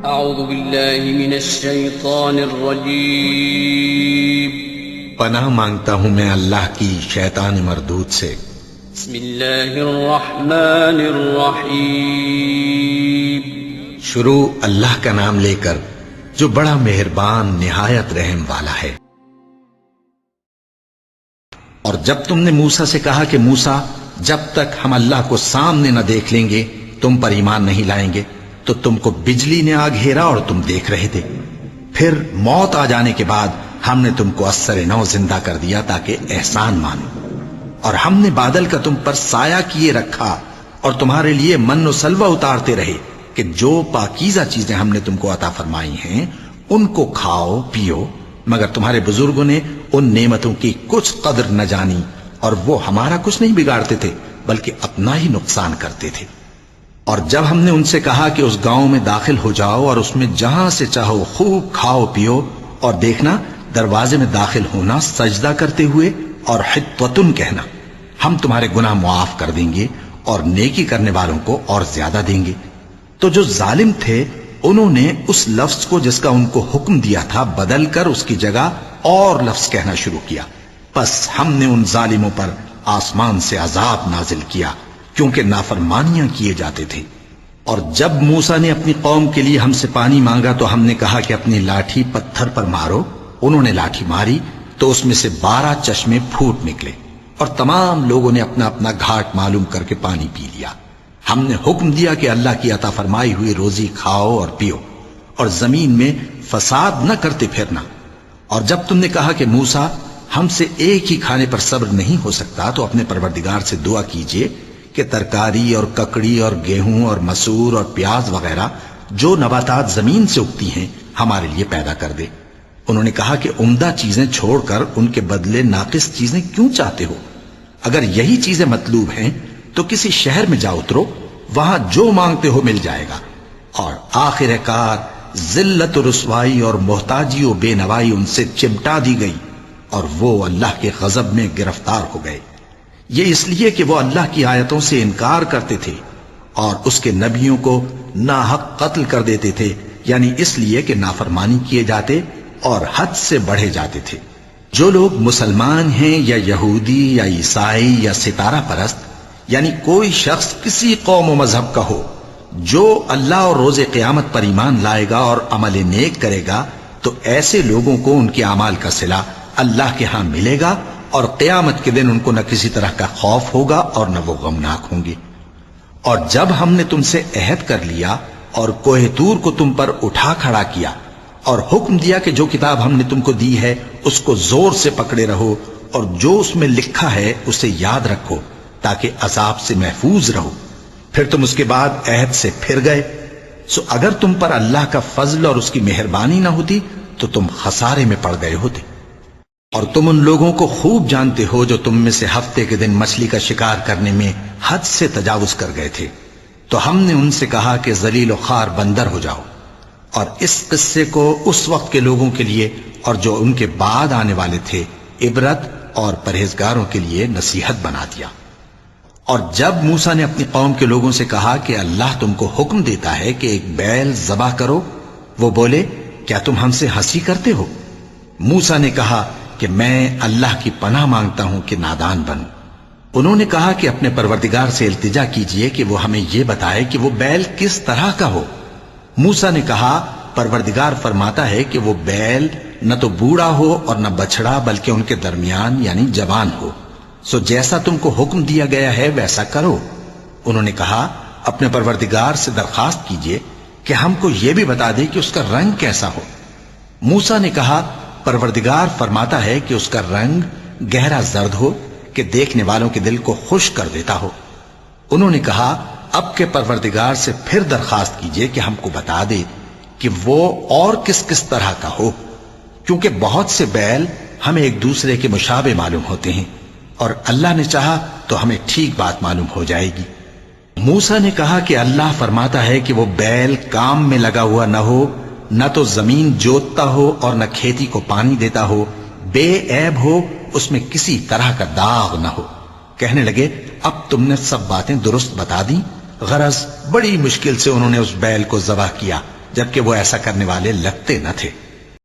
اعوذ باللہ من الشیطان الرجیم پناہ مانگتا ہوں میں اللہ کی شیطان مردود سے۔ بسم اللہ الرحمن الرحیم شروع اللہ کا نام لے کر جو بڑا مہربان نہایت رحم والا ہے۔ اور جب تم نے موسیٰ سے کہا کہ موسیٰ جب تک ہم اللہ کو سامنے نہ دیکھ لیں گے تم پر ایمان نہیں لائیں گے، تو تم کو بجلی نے آ گھیرا اور تم دیکھ رہے تھے، پھر موت آ جانے کے بعد ہم نے تم کو اثر نو زندہ کر دیا تاکہ احسان مانو، اور ہم نے بادل کا تم پر سایہ کیے رکھا اور تمہارے لیے من و سلوہ اتارتے رہے کہ جو پاکیزہ چیزیں ہم نے تم کو عطا فرمائی ہیں ان کو کھاؤ پیو، مگر تمہارے بزرگوں نے ان نعمتوں کی کچھ قدر نہ جانی اور وہ ہمارا کچھ نہیں بگاڑتے تھے بلکہ اپنا ہی نقصان کرتے تھے۔ اور جب ہم نے ان سے کہا کہ اس گاؤں میں داخل ہو جاؤ اور اس میں جہاں سے چاہو خوب کھاؤ پیو، اور دیکھنا دروازے میں داخل ہونا سجدہ کرتے ہوئے اور حطوتن کہنا، ہم تمہارے گناہ معاف کر دیں گے اور نیکی کرنے والوں کو اور زیادہ دیں گے۔ تو جو ظالم تھے انہوں نے اس لفظ کو جس کا ان کو حکم دیا تھا بدل کر اس کی جگہ اور لفظ کہنا شروع کیا، پس ہم نے ان ظالموں پر آسمان سے عذاب نازل کیا کیونکہ نافرمانیاں کیے جاتے تھے۔ اور جب موسیٰ نے اپنی قوم کے لیے ہم سے پانی مانگا تو ہم نے کہا کہ اپنی لاٹھی پتھر پر مارو، انہوں نے لاٹھی ماری تو اس میں سے 12 چشمے پھوٹ نکلے اور تمام لوگوں نے اپنا اپنا گھاٹ معلوم کر کے پانی پی لیا۔ ہم نے حکم دیا کہ اللہ کی عطا فرمائی ہوئی روزی کھاؤ اور پیو اور زمین میں فساد نہ کرتے پھرنا۔ اور جب تم نے کہا کہ موسیٰ ہم سے ایک ہی کھانے پر صبر نہیں ہو سکتا تو اپنے پروردگار سے دعا کیجئے کہ ترکاری اور ککڑی اور گیہوں اور مسور اور پیاز وغیرہ جو نباتات زمین سے اگتی ہیں ہمارے لیے پیدا کر دے۔ انہوں نے کہا کہ عمدہ چیزیں چھوڑ کر ان کے بدلے ناقص چیزیں کیوں چاہتے ہو؟ اگر یہی چیزیں مطلوب ہیں تو کسی شہر میں جا اترو، وہاں جو مانگتے ہو مل جائے گا۔ اور آخر کار ذلت و رسوائی اور محتاجی و بے نوائی ان سے چمٹا دی گئی اور وہ اللہ کے غضب میں گرفتار ہو گئے، یہ اس لیے کہ وہ اللہ کی آیتوں سے انکار کرتے تھے اور اس کے نبیوں کو ناحق قتل کر دیتے تھے، یعنی اس لیے کہ نافرمانی کیے جاتے اور حد سے بڑھے جاتے تھے۔ جو لوگ مسلمان ہیں یا یہودی یا عیسائی یا ستارہ پرست، یعنی کوئی شخص کسی قوم و مذہب کا ہو، جو اللہ اور روز قیامت پر ایمان لائے گا اور عمل نیک کرے گا تو ایسے لوگوں کو ان کے اعمال کا صلہ اللہ کے ہاں ملے گا اور قیامت کے دن ان کو نہ کسی طرح کا خوف ہوگا اور نہ وہ غمناک ہوں گے۔ اور جب ہم نے تم سے عہد کر لیا اور کوہ طور کو تم پر اٹھا کھڑا کیا اور حکم دیا کہ جو کتاب ہم نے تم کو دی ہے اس کو زور سے پکڑے رہو اور جو اس میں لکھا ہے اسے یاد رکھو تاکہ عذاب سے محفوظ رہو، پھر تم اس کے بعد عہد سے پھر گئے، سو اگر تم پر اللہ کا فضل اور اس کی مہربانی نہ ہوتی تو تم خسارے میں پڑ گئے ہوتے۔ اور تم ان لوگوں کو خوب جانتے ہو جو تم میں سے ہفتے کے دن مچھلی کا شکار کرنے میں حد سے تجاوز کر گئے تھے، تو ہم نے ان سے کہا کہ ذلیل و خوار بندر ہو جاؤ، اور اس قصے کو اس وقت کے لوگوں کے لیے اور جو ان کے بعد آنے والے تھے عبرت اور پرہیزگاروں کے لیے نصیحت بنا دیا۔ اور جب موسیٰ نے اپنی قوم کے لوگوں سے کہا کہ اللہ تم کو حکم دیتا ہے کہ ایک بیل ذبح کرو، وہ بولے کیا تم ہم سے ہنسی کرتے ہو؟ موسیٰ نے کہا کہ میں اللہ کی پناہ مانگتا ہوں کہ نادان بنوں۔ انہوں نے کہا کہ اپنے پروردگار سے التجا کیجئے کہ وہ ہمیں یہ بتائے کہ وہ بیل کس طرح کا ہو۔ موسیٰ نے کہا پروردگار فرماتا ہے کہ وہ بیل نہ تو بوڑھا ہو اور نہ بچڑا بلکہ ان کے درمیان یعنی جوان ہو، سو جیسا تم کو حکم دیا گیا ہے ویسا کرو۔ انہوں نے کہا اپنے پروردگار سے درخواست کیجئے کہ ہم کو یہ بھی بتا دے کہ اس کا رنگ کیسا ہو۔ موسیٰ نے کہا پروردگار فرماتا ہے کہ اس کا رنگ گہرا زرد ہو کہ دیکھنے والوں کے دل کو خوش کر دیتا ہو۔ انہوں نے کہا اب کے پروردگار سے پھر درخواست کیجئے کہ ہم کو بتا دے کہ وہ اور کس کس طرح کا ہو، کیونکہ بہت سے بیل ہمیں ایک دوسرے کے مشابہ معلوم ہوتے ہیں اور اللہ نے چاہا تو ہمیں ٹھیک بات معلوم ہو جائے گی۔ موسیٰ نے کہا کہ اللہ فرماتا ہے کہ وہ بیل کام میں لگا ہوا نہ ہو، نہ تو زمین جوتتا ہو اور نہ کھیتی کو پانی دیتا ہو، بے عیب ہو، اس میں کسی طرح کا داغ نہ ہو۔ کہنے لگے اب تم نے سب باتیں درست بتا دیں۔ غرض بڑی مشکل سے انہوں نے اس بیل کو ذبح کیا، جبکہ وہ ایسا کرنے والے لگتے نہ تھے۔